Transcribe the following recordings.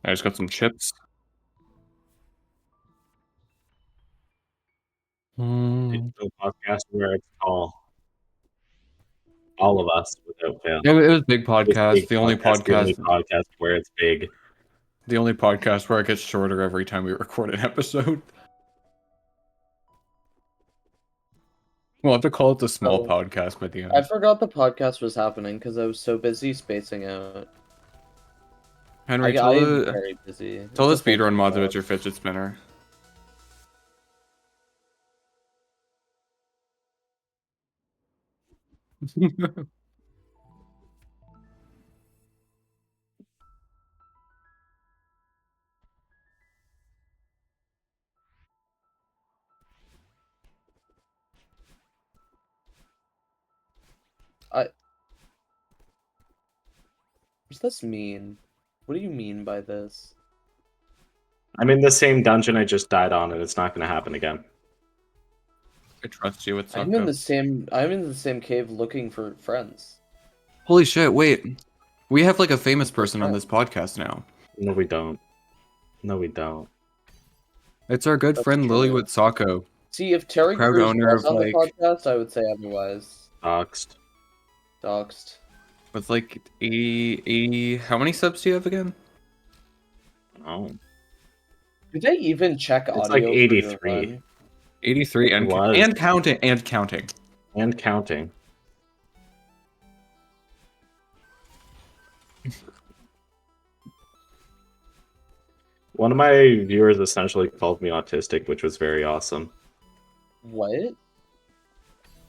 I just got some chips. It's a podcast where it's all of us without fail. It was big This podcast. big The only the only podcast. podcast where it's big. The only podcast where it gets shorter every time we record an episode. We'll have to call it the small podcast by the end. I forgot the podcast was happening because I was so busy spacing out. Henry, I'm very busy. tell the It's a full-time speedrun mods job. about your fidget spinner. What does this mean? What do you mean by this? I'm in the same dungeon I just died on, and it's not going to happen again. I trust you. It's not I'm in the same cave looking for friends. Holy shit! Wait, we have like a famous person on this podcast now. No, we don't. No, we don't. It's our good That's friend true. Lily Sacco. See, if Terry Proud Crews owner was of, on the like- podcast, I would say otherwise. Doxed. With like 80. How many subs do you have again? Oh, Do they even check audio? it's like for your 83 run? 83 It was. and counting and counting. and counting. One of my viewers essentially called me autistic, which was very awesome. What?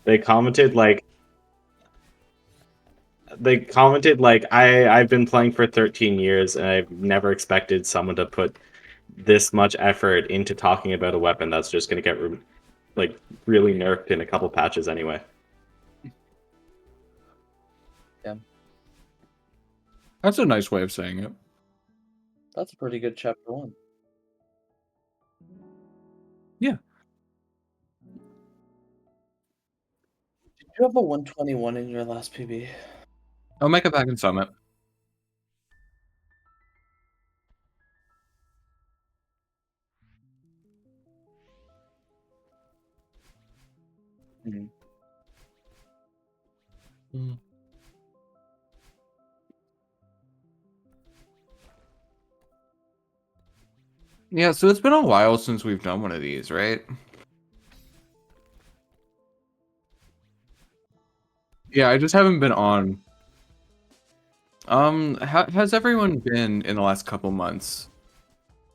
They commented like I've been playing for 13 years and I've never expected someone to put this much effort into talking about a weapon that's just going to get really nerfed in a couple patches anyway. That's a nice way of saying it. That's a pretty good chapter 1. Yeah. Did you have a 121 in your last PB? I'll make it back in Summit. Yeah, so it's been a while since we've done one of these, right? Yeah, I just haven't been on. Has everyone been in the last couple months?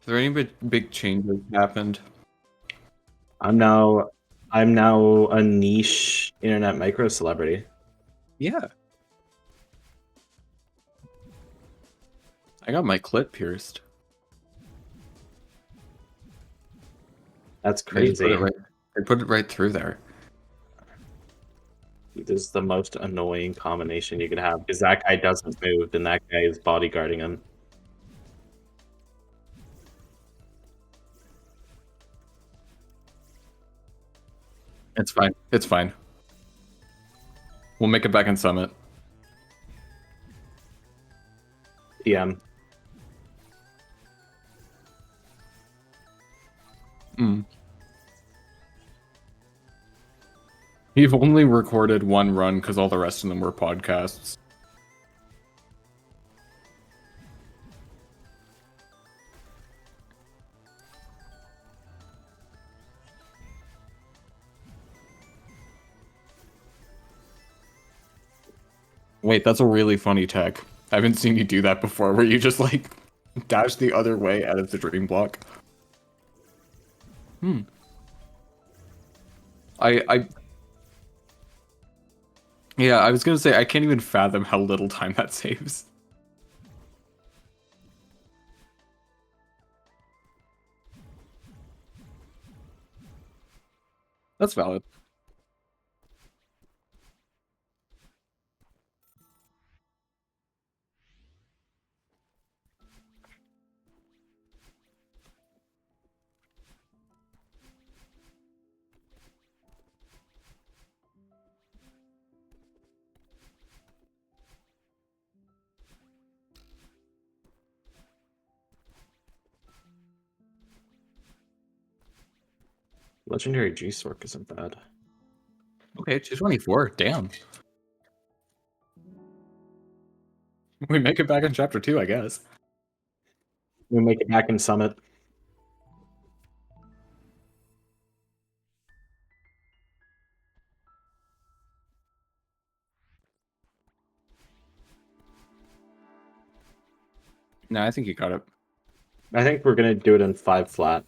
Is there any big changes happened? I'm now a niche internet micro celebrity. Yeah. I got my clit pierced. That's They just crazy. They put it right through there. This is the most annoying combination you could have because that guy doesn't move and that guy is bodyguarding him. It's fine. It's fine. We'll make it back in Summit. PM. You've only recorded one run because all the rest of them were podcasts. Wait, that's a really funny tech. I haven't seen you do that before, where you just like dash the other way out of the dream block. Yeah, I was gonna say I can't even fathom how little time that saves. That's valid. Legendary G-Sork isn't bad. Okay, 224. Damn. We make it back in chapter 2, I guess. We make it back in Summit. No, I think you got it. I think we're gonna do it in 5 flat.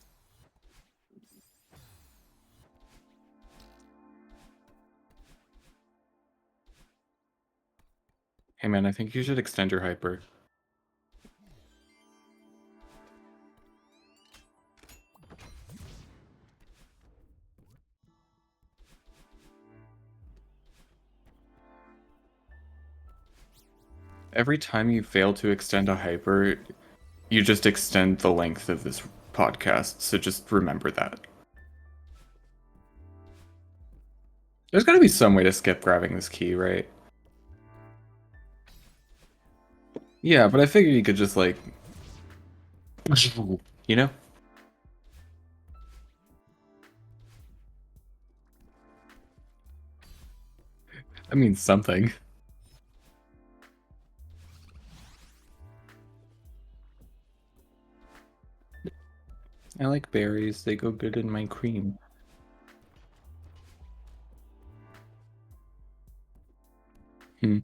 Hey man, I think you should extend your hyper. Every time you fail to extend a hyper, you just extend the length of this podcast, so just remember that. There's gotta be some way to skip grabbing this key, right? Yeah, but I figured you could just, like... You know? I mean, something. I like berries. They go good in my cream. Hmm.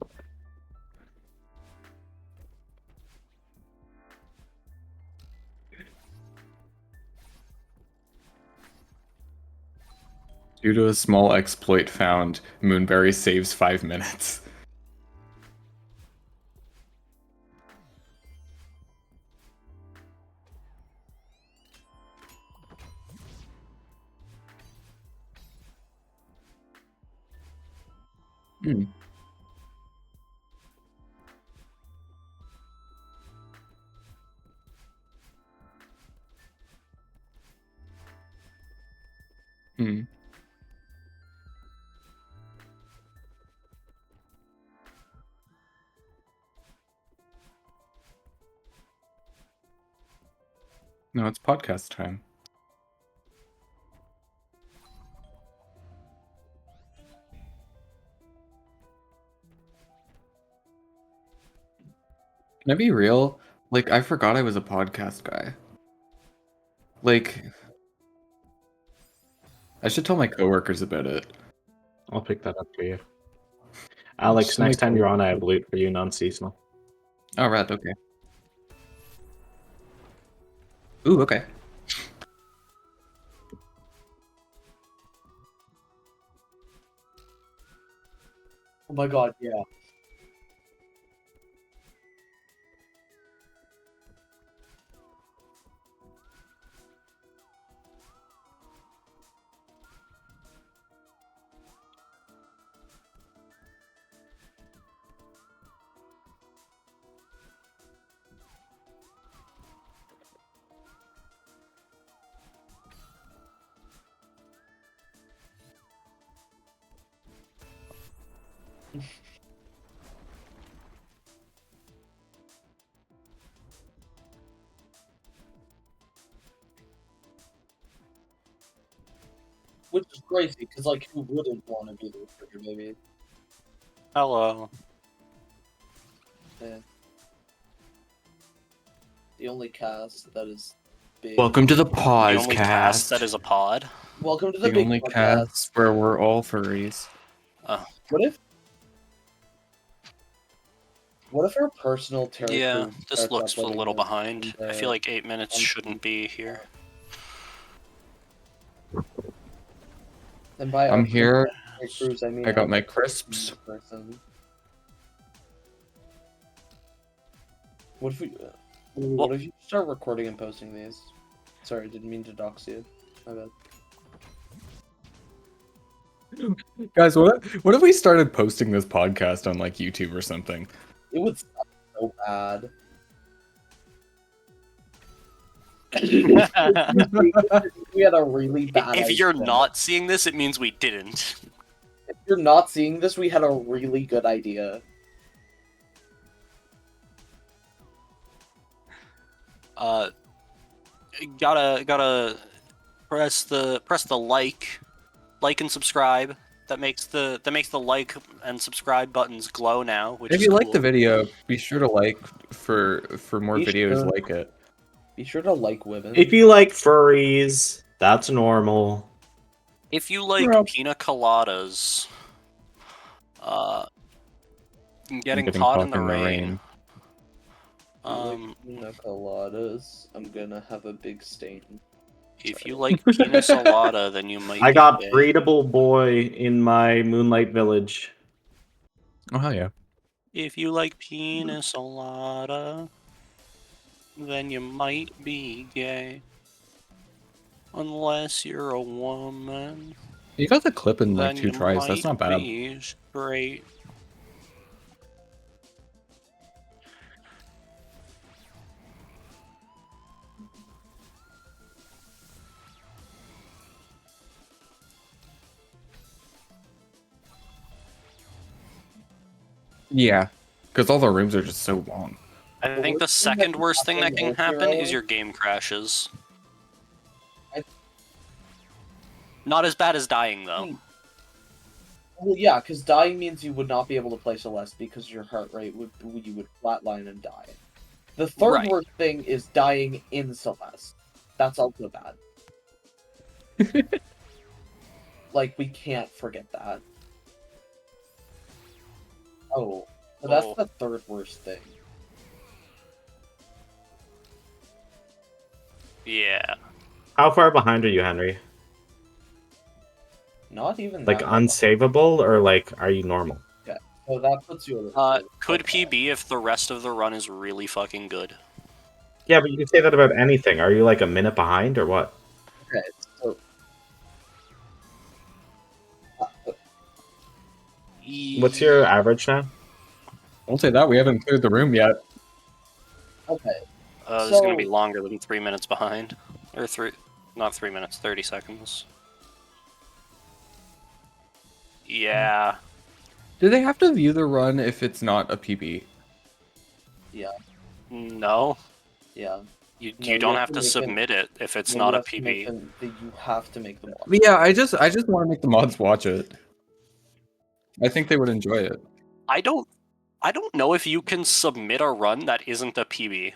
Due to a small exploit found, Moonberry saves 5 minutes. Hmm. Hmm. No, it's podcast time. Can I be real? Like, I forgot I was a podcast guy. Like, I should tell my coworkers about it. I'll pick that up for you. Alex, Just next make time sure- you're on, I have loot for you, non-seasonal. Oh, right, okay. Ooh, okay. Oh my god, yeah. Which is crazy, because, like, who wouldn't want to be the recruiter, maybe? Hello. Yeah. The only cast that is big. Welcome to the The only cast podcast. that is a pod. Welcome to the The big only podcast. cast where we're all furries. What if our personal territory? Yeah, this starts looks a uploading little this behind. and, I feel like 8 minutes on- shouldn't be here. And by I'm our here. Cruise, I mean I got our my crisps. person. What if we? Well- What if you start recording and posting these? Sorry, didn't mean to dox you. My bad. Guys, what if we started posting this podcast on like YouTube or something? It would suck so bad. We had a really bad. If you're idea. not seeing this, it means we didn't. If you're not seeing this, we had a really good idea. Gotta press the like and subscribe. That makes the like and subscribe buttons glow now, which If is you cool. like the video, be sure to like for more Be videos sure. like it. Be sure to like women. If you like furries, that's normal. If you like Well- pina coladas, getting caught in the rain. Like pina coladas, I'm gonna have a big stain. If you like pina colada, then you might. I be got gay. breedable boy in my Moonlight Village. Oh hell yeah! If you like pina colada, then you might be gay. Unless you're a woman, You got the clip in like then 2 you tries. That's might not bad. be straight. Yeah, because all the rooms are just so long. I think the worst thing that second can worst thing that can happen happen overall- is your game crashes. I- Not as bad as dying though. Well, yeah, because dying means you would not be able to play Celeste because your heart rate you would flatline and die. The third Right. worst thing is dying in Celeste. That's also bad. Like, we can't forget that. Oh, but that's Oh. the third worst thing. Yeah. How far behind are you, Henry? Not even Like that far behind. unsavable, or like are you normal? So that puts you at Could PB if the rest of the run is really fucking good. Yeah, but you can say that about anything. Are you like a minute behind or what? Okay, so What's your average now? Don't say that. We haven't cleared the room yet. okay. This is gonna be So- longer than 3 minutes behind, or not 3 minutes, 30 seconds. Yeah. Do they have to view the run if it's not a PB? Yeah, No. yeah. You No, you don't have have to to make submit it if it's No, not you a have to make PB. you have to make them watch. But yeah, I just want to make the mods watch it. I think they would enjoy it. I don't know if you can submit a run that isn't a PB.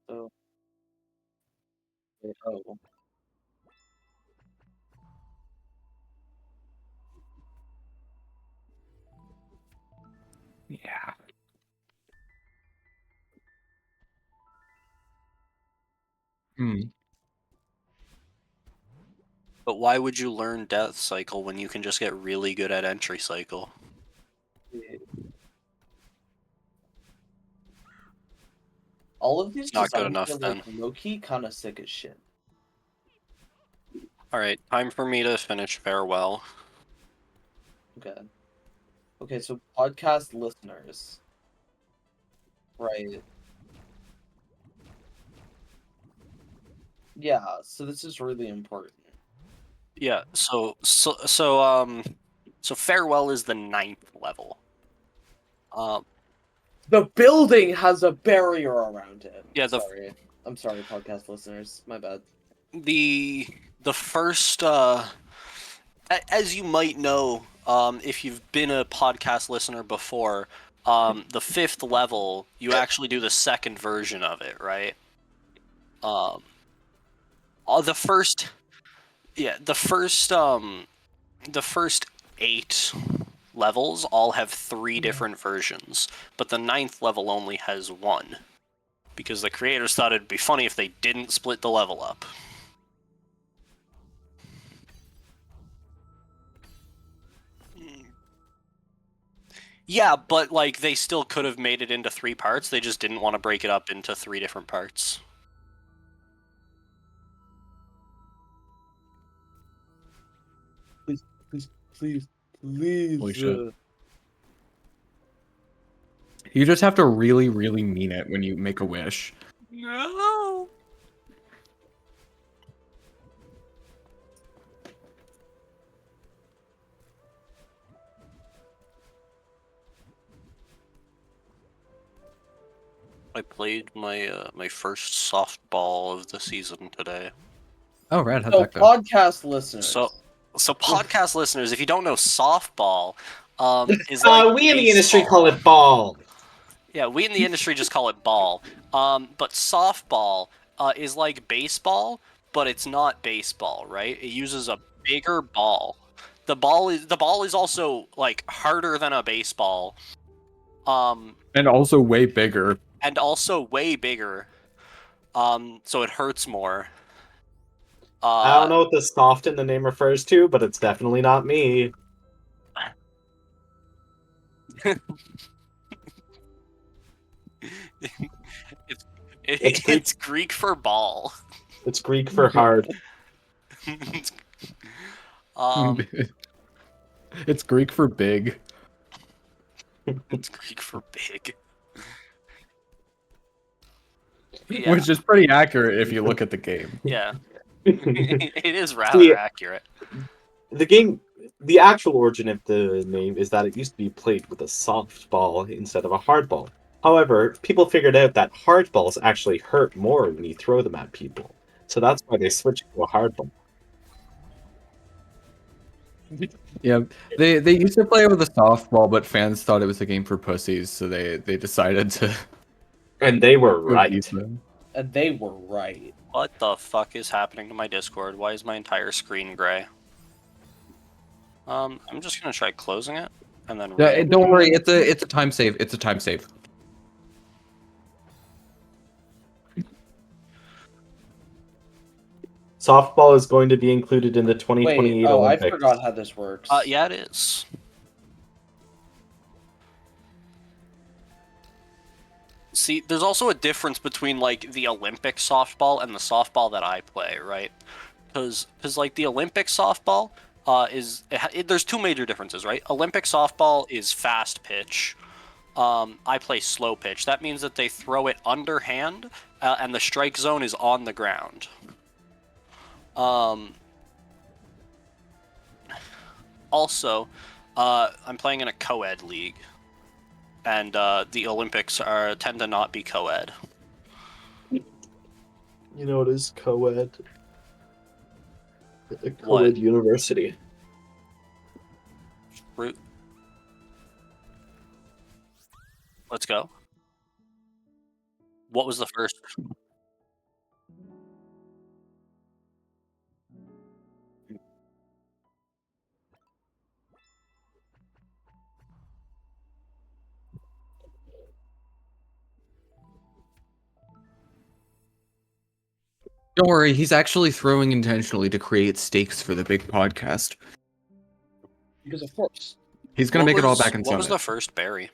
So, oh. Yeah. Hmm. But why would you learn Death Cycle when you can just get really good at Entry Cycle? All of these It's not good designs enough are like low-key kind of sick as shit. Alright, time for me to finish Farewell. Okay. Okay, so podcast listeners. Right. Yeah, so this is really important. Yeah, so Farewell is the 9th level. The building has a barrier around it. Yeah, I'm sorry, podcast listeners. My bad. The first as you might know, if you've been a podcast listener before, the 5th level, you actually do the second version of it, right? The first 8 levels all have 3 different versions, but the 9th level only has 1. Because the creators thought it'd be funny if they didn't split the level up. Yeah, but like they still could have made it into 3 parts. They just didn't want to break it up into 3 different parts. Please. Holy shit. You just have to really, really mean it when you make a wish. No. I played my first softball of the season today. Oh, right. How'd So that go? podcast listeners. So podcast listeners, if you don't know softball, is like We in the industry baseball. call it ball. Yeah, we in the industry just call it ball. But softball is like baseball, but it's not baseball, right? It uses a bigger ball. The ball is also like harder than a baseball. And also way bigger. And also way bigger. So it hurts more. I don't know what the soft in the name refers to, but it's definitely not me. It's Greek for ball. It's Greek for hard. um, It's Greek for big. it's Greek for big. Yeah, Which is pretty accurate if you look at the game. yeah. The It is rather accurate. game, the actual origin of the name is that it used to be played with a soft ball instead of a hard ball. However, people figured out that hard balls actually hurt more when you throw them at people. So that's why they switched to a hard ball. Yeah, they used to play with a softball, but fans thought it was a game for pussies, so they decided to And they were release right. them. And they were right. What the fuck is happening to my Discord? Why is my entire screen gray? I'm just gonna try closing it and then. Yeah, don't worry, it's a time save. It's a time save. Softball is going to be included in the 2028 Wait, oh, I Olympics. forgot how this works. Yeah, it is. See, there's also a difference between like the Olympic softball and the softball that I play, right? Because like the Olympic softball there's two major differences, right? Olympic softball is fast pitch. I play slow pitch. That means that they throw it underhand, and the strike zone is on the ground. Also, I'm playing in a co-ed league, and the Olympics tend to not be co-ed. You know, it is co-ed. A co-ed What? university. Root. Let's go. What was the first? Don't worry, he's actually throwing intentionally to create stakes for the big podcast. Because of course. He's gonna make it all back in What was Summit. the first berry?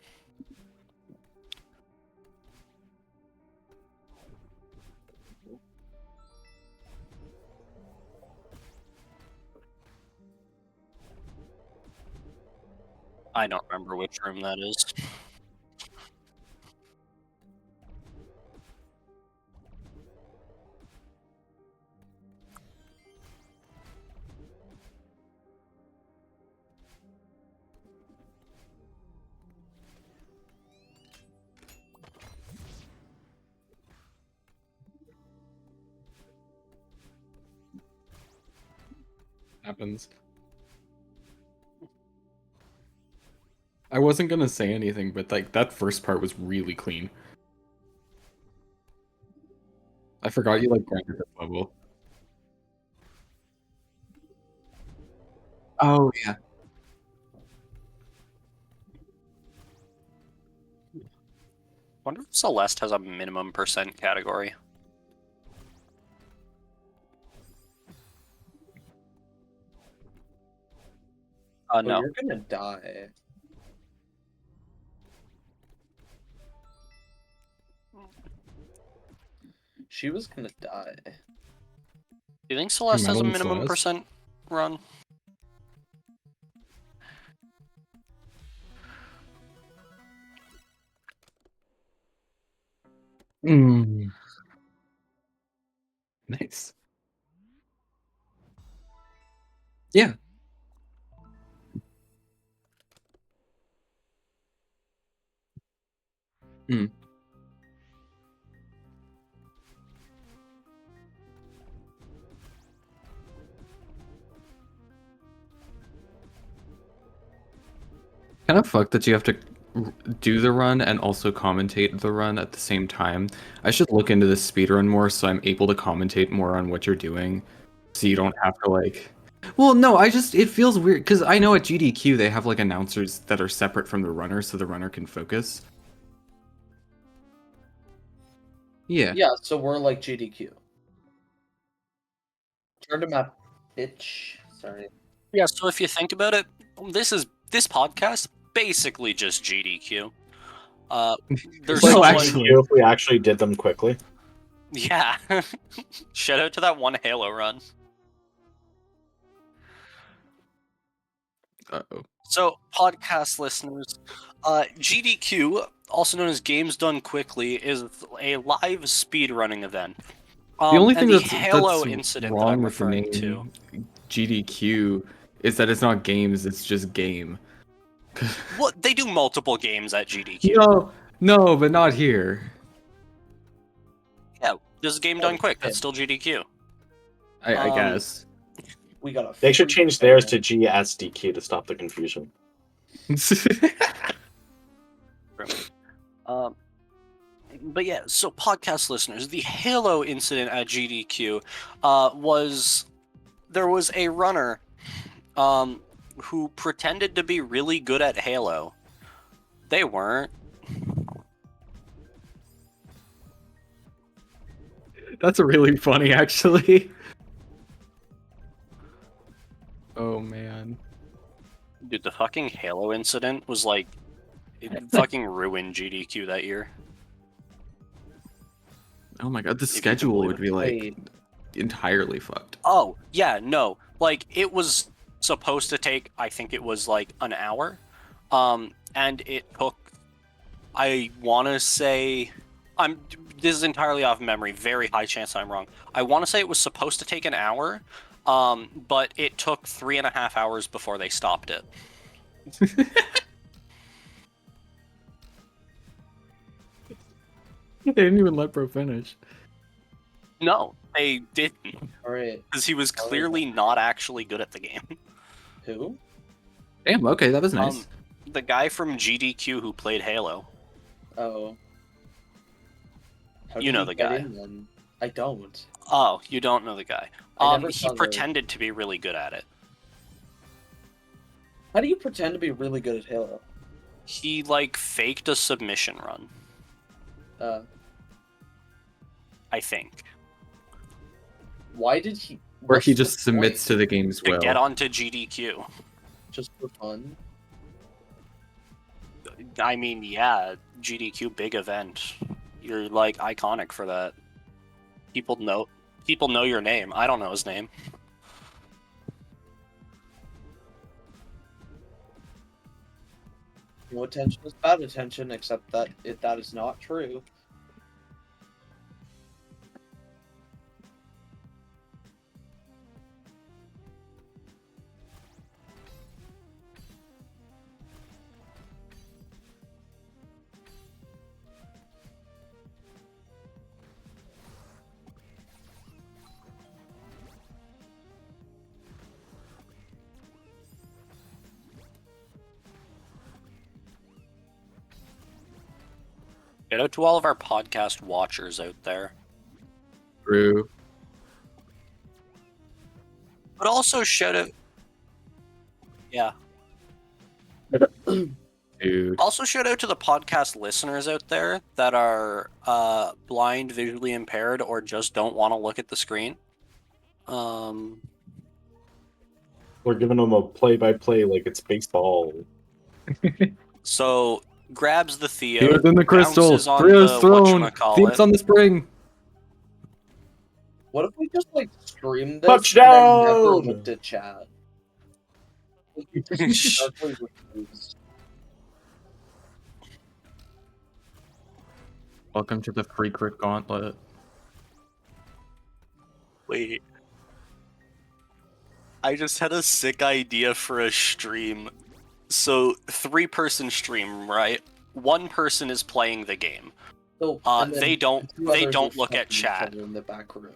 I don't remember which room that is. Happens. I wasn't gonna say anything, but like that first part was really clean. I forgot you like granted this level. Oh yeah. Wonder if Celeste has a minimum percent category. Oh, No. you're gonna die. She was gonna die. Do you think Celeste has a Metal minimum Celeste? percent run? Mm. Nice. Yeah. kind of fucked that you have to do the run and also commentate the run at the same time. I should look into this speedrun more so I'm able to commentate more on what you're doing, so you don't have to like. Well, no, it feels weird because I know at GDQ they have like announcers that are separate from the runner, so the runner can focus. Yeah. Yeah, so we're like GDQ. Turn to map, bitch. Sorry. Yeah, so if you think about it, this podcast basically just GDQ. There's Well, someone, actually- If we actually did them quickly. yeah. Shout out to that one Halo run. Uh-oh. So, podcast listeners, GDQ, also known as Games Done Quickly, is a live speedrunning event. The only and thing the that's, Halo that's incident that wrong I'm with the referring name to. GDQ is that it's not games, it's just game. Well, they do multiple games at GDQ. No, but not here. Yeah, there's a game done quick. That's still GDQ. I guess. We got a. They should free change theirs fan. to GSDQ to stop the confusion. But yeah, so podcast listeners, the Halo incident at GDQ there was a runner who pretended to be really good at Halo. They weren't. That's really funny, actually. Oh man. Dude, the fucking Halo incident was like, it fucking ruined GDQ that year. Oh my god, the you can schedule believe would be like entirely fucked. Oh, yeah, no. Like, it was supposed to take, I think it was like an hour. And it took, I want to say, this is entirely off memory, very high chance I'm wrong. I want to say it was supposed to take an hour, but it took 3.5 hours before they stopped it. They didn't even let bro finish. No, they didn't, All right. because he was clearly not actually good at the game. Who? Damn, okay, that was nice. The guy from GDQ who played Halo. Oh. How You did know he the get guy. in then? I don't. Oh, you don't know the guy. I never He saw the- pretended to be really good at it. How do you pretend to be really good at Halo? He, like, faked a submission run, I think. Why did he? Where he what's the just submits point? to the game as To well. get onto GDQ. Just for fun. I mean, yeah, GDQ, big event. You're, like, iconic for that. People know your name. I don't know his name. No attention is bad attention, except that that is not true. Shout out to all of our podcast watchers out there. True. But also shout out... Yeah. Dude. Also shout out to the podcast listeners out there that are blind, visually impaired, or just don't want to look at the screen. We're giving them a play-by-play like it's baseball. So grabs the Theo, Theo's in the crystal. bounces on Theo's the thrown. whatchamacallit. Theo's on the spring. What if we just like streamed this Touchdown! and then never looked at chat? We just darkly refused. Welcome to the free crit gauntlet. Wait. I just had a sick idea for a stream. So, 3-person stream, right? One person is playing the game. So, and then They don't the two others are look at fucking each chat. other in the back room.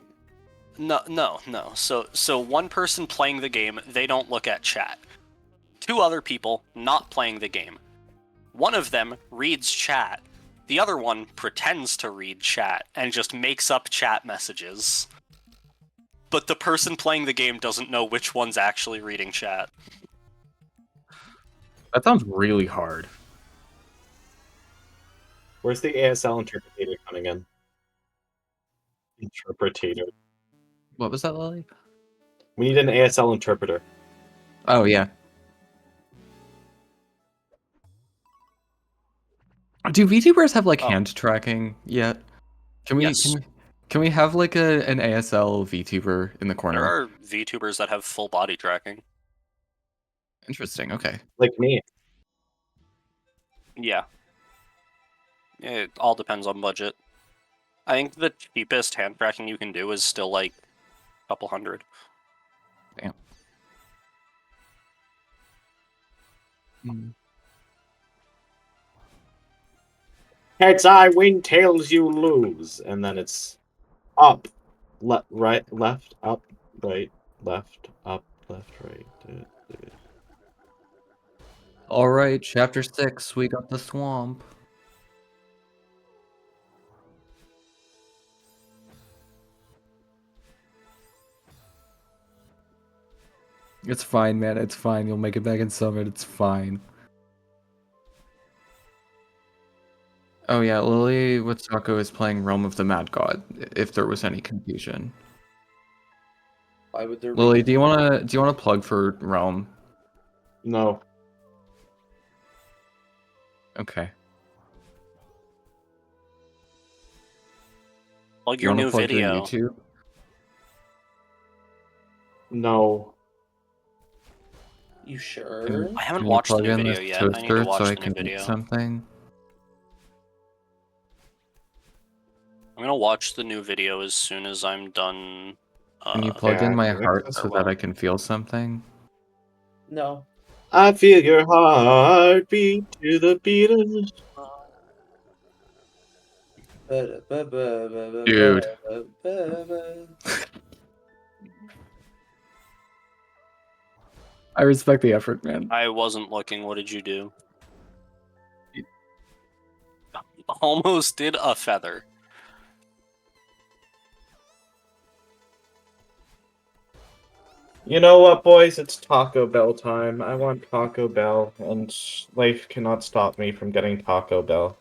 No. So one person playing the game, they don't look at chat. 2 other people not playing the game, One of them reads chat. The other one pretends to read chat and just makes up chat messages. But the person playing the game doesn't know which one's actually reading chat. That sounds really hard. Where's the ASL interpreter coming in? Interpreter. What was that, Lily? We need an ASL interpreter. Oh yeah. Do VTubers have like Oh. hand tracking yet? Can we Yes. can we have like an ASL VTuber in the corner? There are VTubers that have full body tracking. Interesting. Okay. Like me. Yeah. It all depends on budget. I think the cheapest hand tracking you can do is still like a couple hundred. Damn. Heads I win, tails you lose. And then it's up, right, left, up, right, left, up, left, right. All right, chapter 6. We got the swamp. It's fine, man. It's fine. You'll make it back in Summit. It's fine. Oh yeah, Lily Watsako is playing Realm of the Mad God. If there was any confusion, Why would there Lily, be? do you wanna plug for Realm? No. Okay. Plug Do you your wanna new plug video. your YouTube? No. You sure? Can, I haven't can you watched the plug new in video this yet. I need to toaster watch so the I new can eat video. something? I'm gonna watch the new video as soon as I'm done. Can you plug yeah, in my I think heart that's so well. that I can feel something? No. I feel your heartbeat to the beat of Dude. I respect the effort, man. I wasn't looking. What did you do? Almost did a feather. You know what, boys? It's Taco Bell time. I want Taco Bell, and life cannot stop me from getting Taco Bell,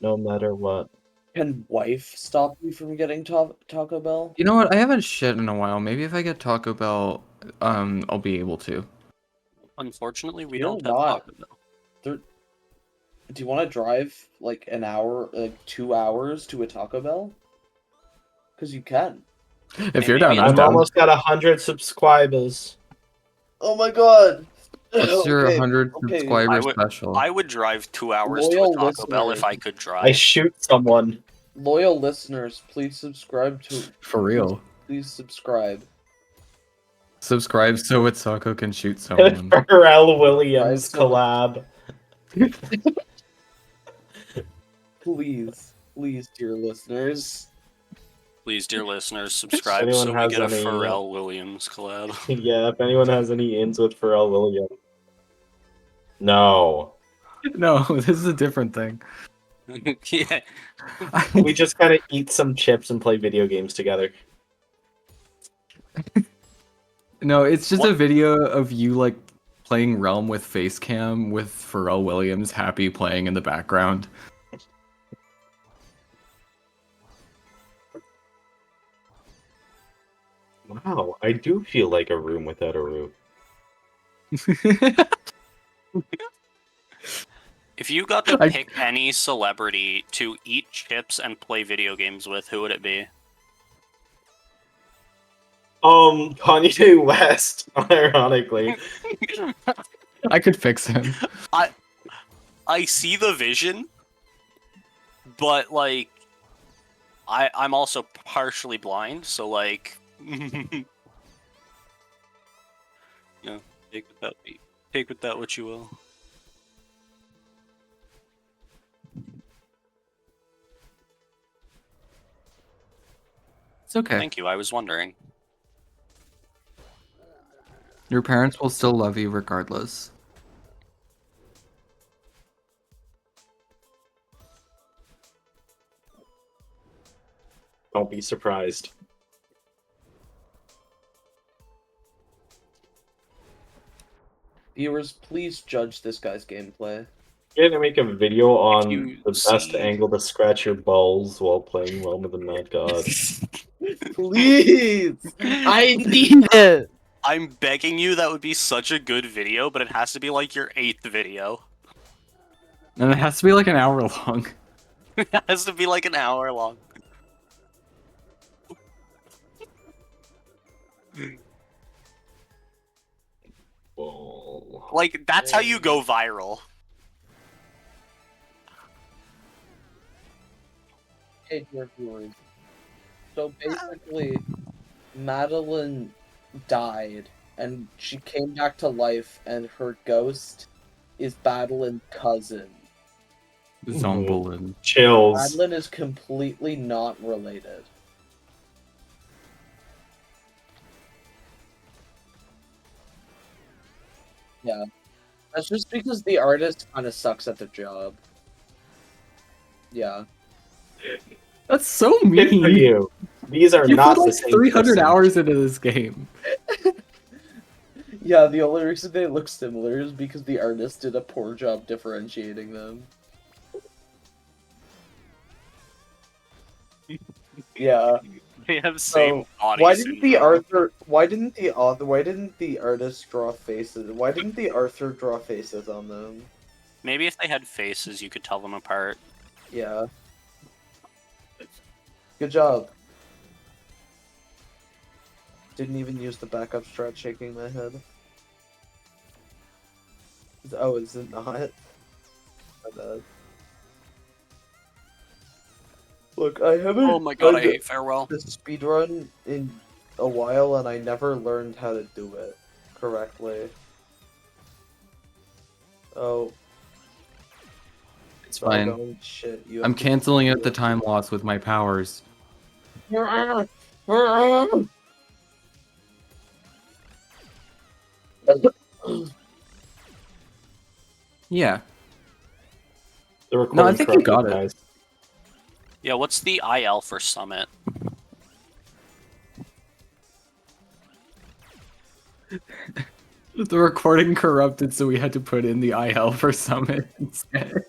no matter what. Can wife stop you from getting Taco Bell? You know what? I haven't shit in a while. Maybe if I get Taco Bell, I'll be able to. Unfortunately, we You're don't have not. Taco Bell. Do you want to drive like an hour, like 2 hours to a Taco Bell? Because you can. If you're down, maybe I'm I'm down. almost at 100 subscribers. Oh my god! What's your Okay, 100 okay. subscriber special? I would drive 2 hours Loyal to a Taco Bell if listener. I could drive. I shoot someone. Loyal listeners, please subscribe to. For real. Please subscribe. Subscribe so Watsako can shoot someone. Pharrell Williams Subscribe collab. Please, dear listeners. Please, dear listeners, subscribe Anyone so we has get a any- Pharrell Williams collab. Yeah, if anyone has any ins with Pharrell Williams. No. No, this is a different thing. Yeah. We just kind of eat some chips and play video games together. No, it's just What? a video of you like playing Realm with Facecam with Pharrell Williams happy playing in the background. Wow, I do feel like a room without a roof. If you got to I- pick any celebrity to eat chips and play video games with, who would it be? Kanye West, ironically. I could fix him. I see the vision, but like, I'm also partially blind, so like, yeah, take with that what you will. It's okay. Thank you. I was wondering. Your parents will still love you regardless. Don't be surprised. Viewers, please judge this guy's gameplay. You're gonna make a video on you the best see- angle to scratch your balls while playing Realm of the Mad God. Please! I need it! I'm begging you, that would be such a good video, but it has to be like your 8th video. And it has to be like an hour long. It has to be like an hour long. Whoa. Like, that's how you go viral. Hey, dear viewers. So basically, Madeline died, and she came back to life, and her ghost is Madeline's cousin. Zombolin. Chills. Madeline is completely not related. Yeah. That's just because the artist kind of sucks at the job. Yeah. That's so Good for mean. you. These are You not put the like same 300 person. hours into this game. Yeah, the only reason they look similar is because the artist did a poor job differentiating them. Yeah. They have same So body why didn't the syndrome. why didn't the artist draw faces? Why didn't the Arthur draw faces on them? Maybe if they had faces, you could tell them apart. Yeah. Good job. Didn't even use the backup strat, shaking my head. Oh, is it not? My bad. Look, I haven't Oh my god, I done hate Farewell. this speedrun in a while, and I never learned how to do it correctly. Oh. It's fine. Doggone shit, you I'm have to- canceling out the time loss with my powers. Yeah. The recording No, I think you got corrupted, it. guys. Yeah, what's the IL for Summit? The recording corrupted, so we had to put in the IL for Summit instead.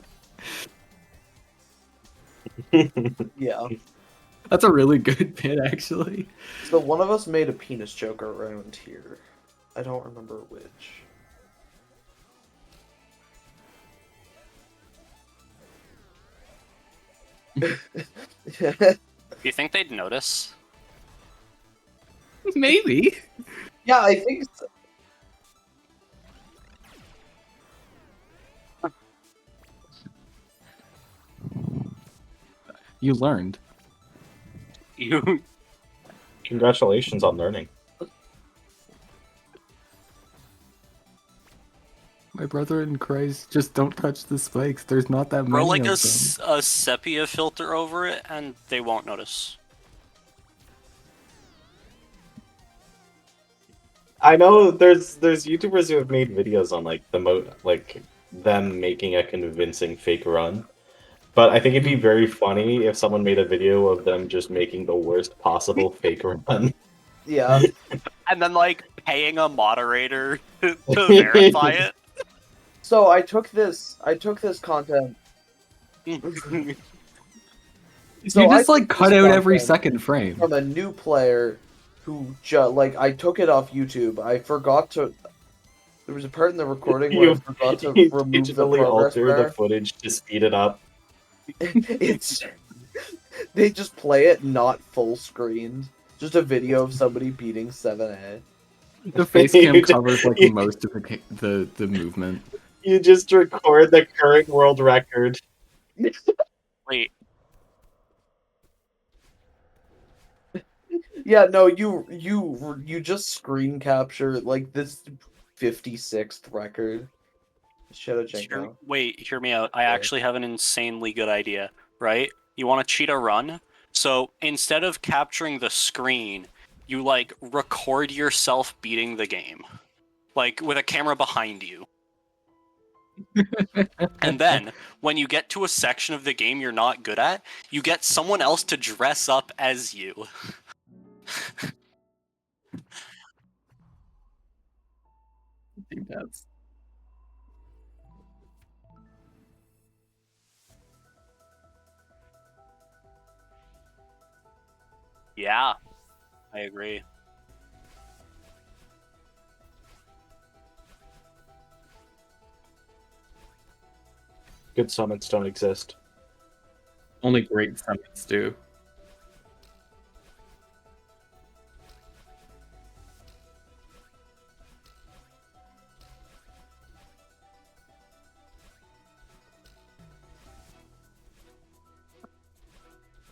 Yeah. That's a really good bit, actually. So one of us made a penis joke around here. I don't remember which. Do you think they'd notice? Maybe. Yeah, I think so. You learned. You Congratulations on learning. My brother in Christ, just don't touch the spikes. There's not that many throw like of them. a sepia filter over it, and they won't notice. I know there's YouTubers who have made videos on like them making a convincing fake run. But I think it'd be very funny if someone made a video of them just making the worst possible fake run. Yeah. And then like paying a moderator to verify it. So I took this content. You So just I like took cut this out every content second frame. from a new player who like I took it off YouTube. I forgot to. There was a part in the recording where I forgot to You remove the digitally progress alter bar. the footage to speed it up. It's they just play it not full screened. Just a video of somebody beating 7A. The face cam You just- covers like you- most of the movement. You just record the current world record. Wait, Yeah, no, you just screen capture like this 56th record. Shoutout Jenko. hear me out. I actually have an insanely good idea, right? You want to cheat a run? So instead of capturing the screen, you like record yourself beating the game. Like with a camera behind you. And then, when you get to a section of the game you're not good at, you get someone else to dress up as you. I think that's Yeah, I agree. Good summits don't exist. only great summits do.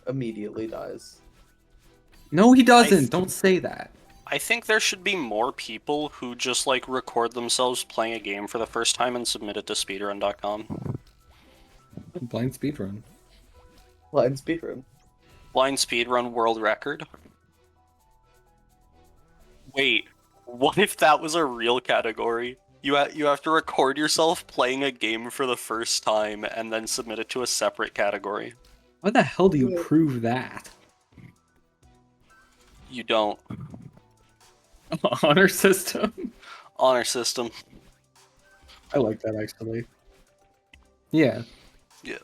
Immediately dies. No, he doesn't. Don't say that. I think there should be more people who just like record themselves playing a game for the first time and submit it to speedrun.com. Blind speedrun. Blind speedrun. Blind speedrun world record. Wait, what if that was a real category? You have to record yourself playing a game for the first time and then submit it to a separate category. How the hell do you prove that? You don't. Honor system? Honor system. I like that actually. Yeah. Yeah.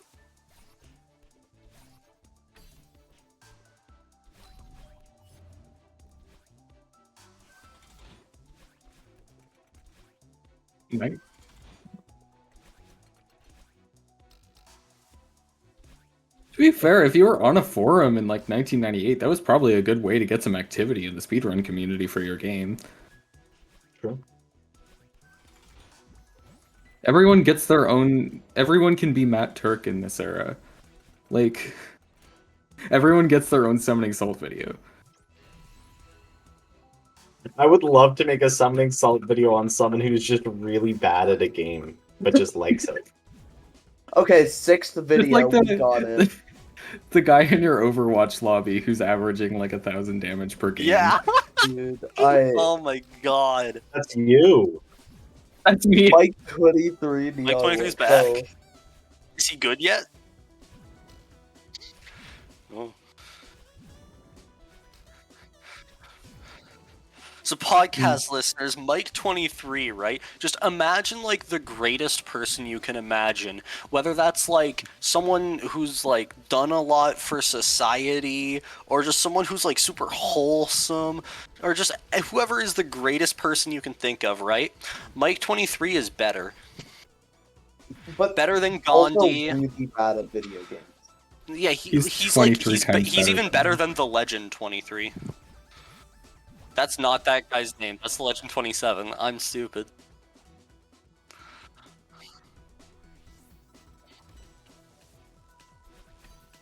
Right. To be fair, if you were on a forum in like 1998, that was probably a good way to get some activity in the speedrun community for your game. True. Everyone gets their own. Everyone can be Matt Turk in this era. Like, everyone gets their own summoning salt video. I would love to make a summoning salt video on someone who's just really bad at a game, but just likes it. Okay, sixth video, like we got it. The guy in your Overwatch lobby who's averaging like 1,000 damage per game. Yeah. Dude, Oh my god. That's you. That's me. Mike 23 Mike Neon 23 is Whip, back. bro. Is he good yet? Oh. So podcast listeners, Mike 23, right? Just imagine like the greatest person you can imagine. Whether that's like someone who's like done a lot for society, or just someone who's like super wholesome, or just whoever is the greatest person you can think of, right? Mike 23 is better. But Better than also Gandhi. really bad at video games. Yeah, He's like 23 times he's even better better than than the Legend 23. That's not that guy's name. That's the Legend 27. I'm stupid.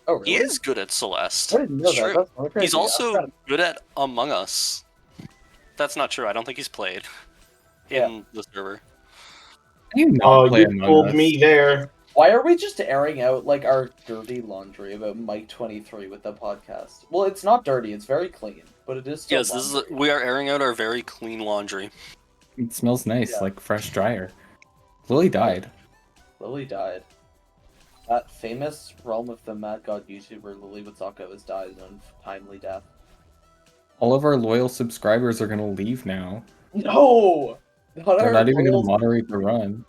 Oh, really? He is good at Celeste. I didn't know It's that. true. That's not crazy. He's also good at Among Us. That's not true. I don't think he's played in the server. You not Oh, play you Among fooled Us. me there. Why are we just airing out like our dirty laundry about Mike 23 with the podcast? Well, it's not dirty. It's very clean, but it is still Yes, we are airing out our very clean laundry. It smells nice, Yeah. like fresh dryer. Lily died. Lily died. That famous Realm of the Mad God YouTuber Lily Watsako has died an untimely death. All of our loyal subscribers are gonna leave now. No! They're not even gonna loyal- moderate the run.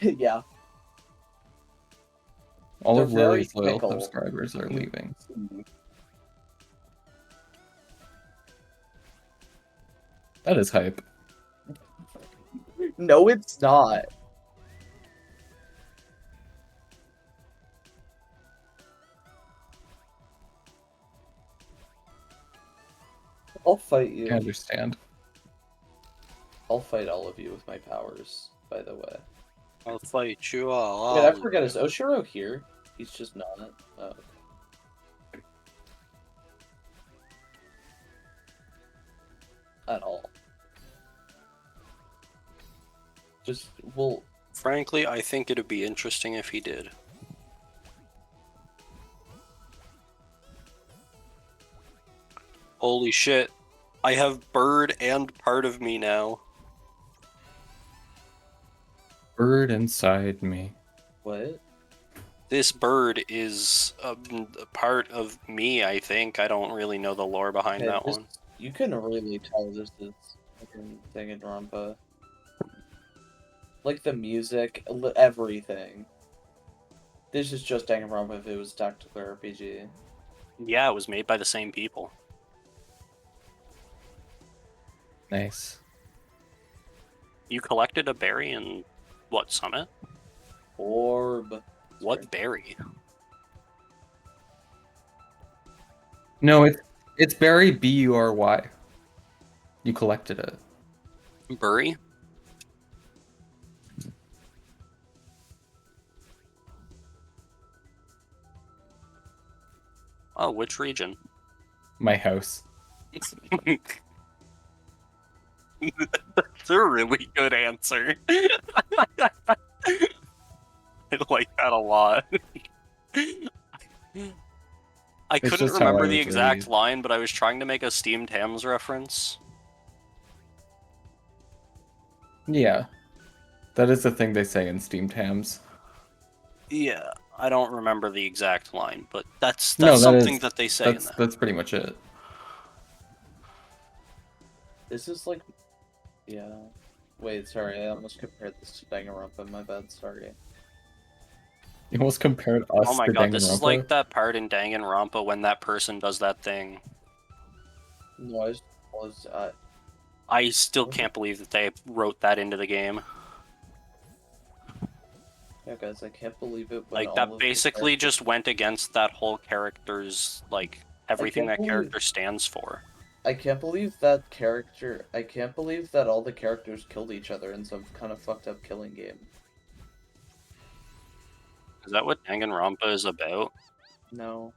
Yeah. All They're of very Lily's loyal fickle. subscribers are leaving. That is hype. No, it's not. I'll fight you. I understand. I'll fight all of you with my powers, by the way. I'll fight you all. Wait, I forget, is Oshiro here? He's just not. Oh. At all. Just, well, Frankly, I think it'd be interesting if he did. Holy shit. I have Bird and part of me now. Bird inside me. What? This bird is a part of me, I think. I don't really know the lore behind Okay, that one. You can really tell this is fucking Danganronpa. Like the music, everything. This is just Danganronpa if it was tactical RPG. Yeah, it was made by the same people. Nice. You collected a berry in what summit? Orb. What berry? No, it's Barry Bury. You collected it. Bury? Oh, which region? My house. That's a really good answer. I like that a lot. I It's couldn't just how I remember the was exact raised. line, but I was trying to make a Steamed Hams reference. Yeah. That is the thing they say in Steamed Hams. Yeah, I don't remember the exact line, but that's No, that something is that they say in that. that's pretty much it. This is like, yeah. Wait, sorry, I almost compared this to Danganronpa. My bad. Sorry. You almost compared us Oh my to god, this is Danganronpa. like that part in Danganronpa when that person does that thing. No, I was I still can't believe that they wrote that into the game. yeah, guys, I can't believe it. When Like, all that of the basically characters- just went against that whole character's, like, everything that can't character stands for. I can't believe that character. I can't believe that all the characters killed each other in some kind of fucked up killing game. Is that what Danganronpa is about? No.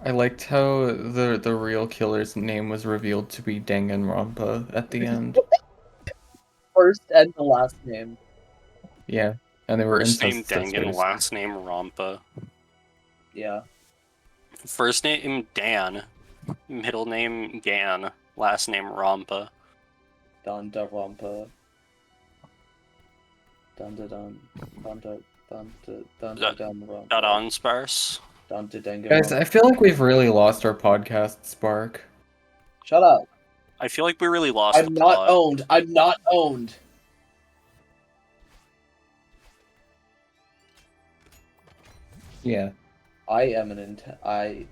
I liked how the real killer's name was revealed to be Danganronpa at the end. First and the last name. Yeah, and they were First name incest Dangan, sisters. last name Rampa. Yeah. First name Dan, middle name Gan, last name Rampa. Danda Rampa. Danda Dun. Danda Danda Danda Dun Rampa. Dadan Spars. Danda Danga Guys, I feel like we've really lost our podcast spark. Shut up. I feel like we really lost I'm the not plot. owned. I'm not owned. Yeah. I am I'm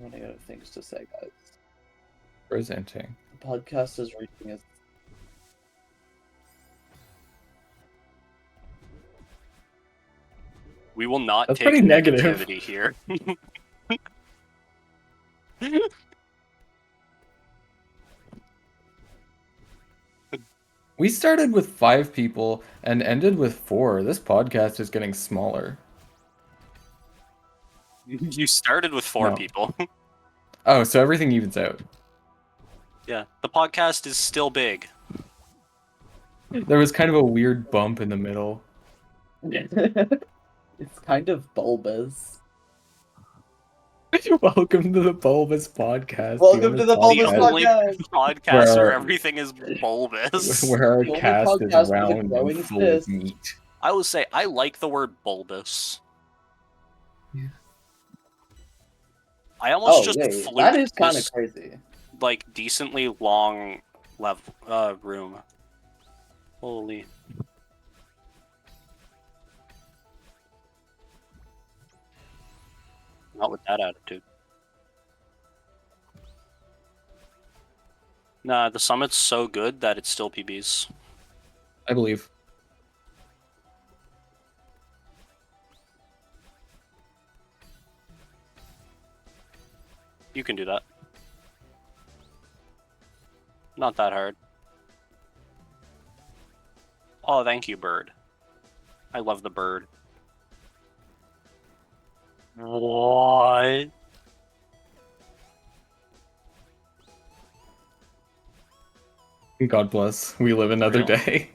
running out of things to say, guys. Presenting. The podcast is reaching its We will not That's take pretty negative. negativity here. We started with 5 people and ended with 4. This podcast is getting smaller. You started with 4 No. people. Oh, so everything evens out. Yeah, the podcast is still big. There was kind of a weird bump in the middle. It's kind of bulbous. Welcome to the Bulbous Podcast. Welcome to the Bulbous The only Podcast. podcast where Where- everything is bulbous. Where our The only cast podcast is with a round growing and full of fist. meat. I will say, I like the word bulbous. Yeah. I almost Oh, just wait, fluked that is kind of this, crazy. like, decently long room. Holy. Not with that attitude. Nah, the summit's so good that it's still PBs. I believe. You can do that. Not that hard. Oh, thank you, bird. I love the bird. What? God bless. We live another Real. day.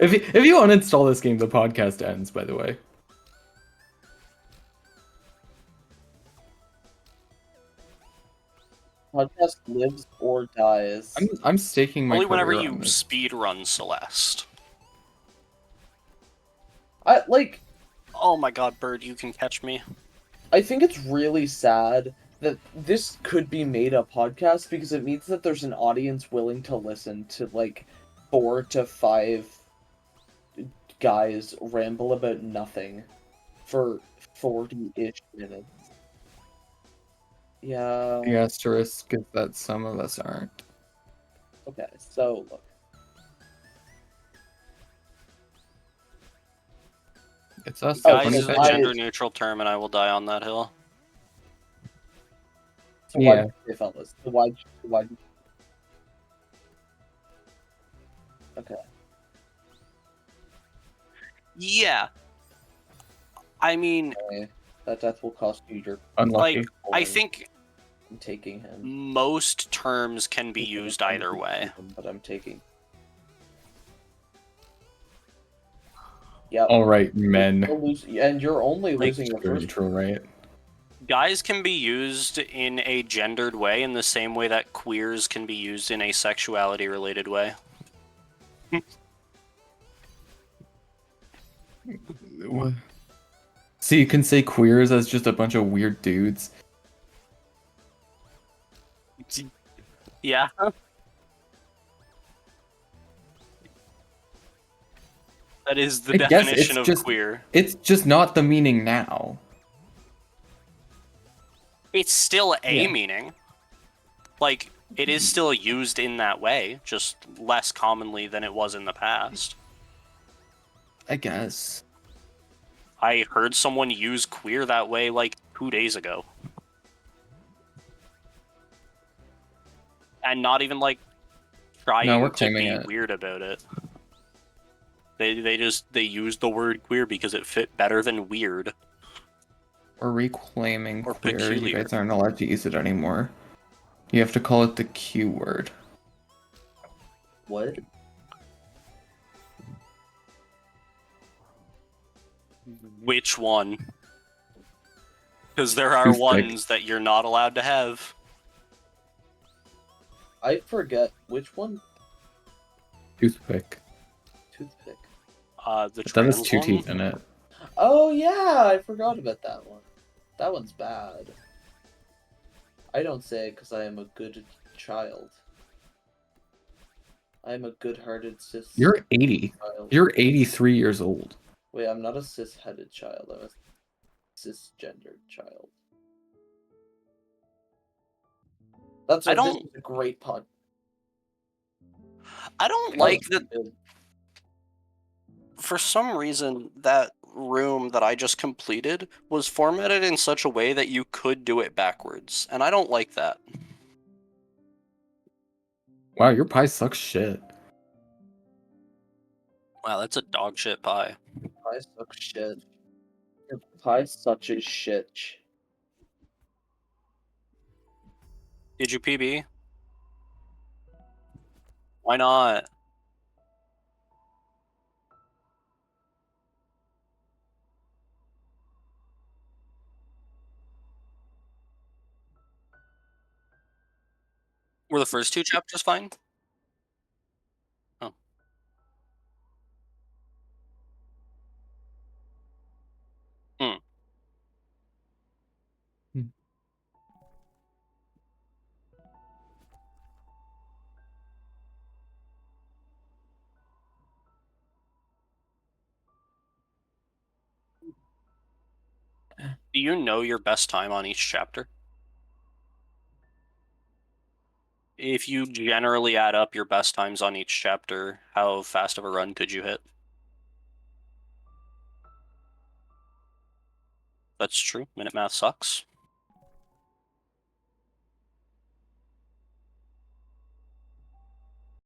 If you uninstall this game, the podcast ends, by the way. Podcast lives or dies. I'm staking my Only whenever career on you this. speed run Celeste. I like. Oh my god, Bird, you can catch me. I think it's really sad that this could be made a podcast because it means that there's an audience willing to listen to like 4 to 5 guys ramble about nothing for 40-ish minutes. Yeah. The asterisk is that some of us aren't. Okay, so look. It's us. Oh, Guys so is a why gender is- neutral term, and I will die on that hill. So Yeah. why, okay, fellas? So why? Okay. Yeah. I mean, Okay. That death will cost you your. Unlucky. like, I think I'm taking him. most terms can be used either way. But I'm taking. Yep. All right, men. And you're only Like, losing your Very first. true, right? Guys can be used in a gendered way in the same way that queers can be used in a sexuality-related way. What? So you can say queers as just a bunch of weird dudes. Yeah. That is the I guess definition it's of just- queer. It's just not the meaning now. It's still a Yeah. meaning. Like, it is still used in that way, just less commonly than it was in the past. I guess. I heard someone use queer that way like 2 days ago. And not even like trying No, we're to claiming be it. weird about it. They used the word queer because it fit better than weird. We're reclaiming Or queer. You peculiar. guys aren't allowed to use it anymore. You have to call it the Q word. What? Which one? Because there are Toothpick. ones that you're not allowed to have. I forget which one. Toothpick. Toothpick. The But that has trans 2 one? teeth in it. Oh yeah, I forgot about that one. That one's bad. I don't say it because I am a good child. I am a good-hearted cis. You're 80. child. You're 83 years old. Wait, I'm not a cis-headed child. I'm a cisgendered child. That's I this don't- is a great pod. I don't like that. For some reason, that room that I just completed was formatted in such a way that you could do it backwards, and I don't like that. Wow, your pie sucks shit. Wow, that's a dog shit pie. Pie sucks shit. Your pie such a shit. Did you PB? Why not? Were the first 2 chapters fine? Oh. Hmm. Do you know your best time on each chapter? If you generally add up your best times on each chapter, how fast of a run could you hit? That's true. Minute math sucks.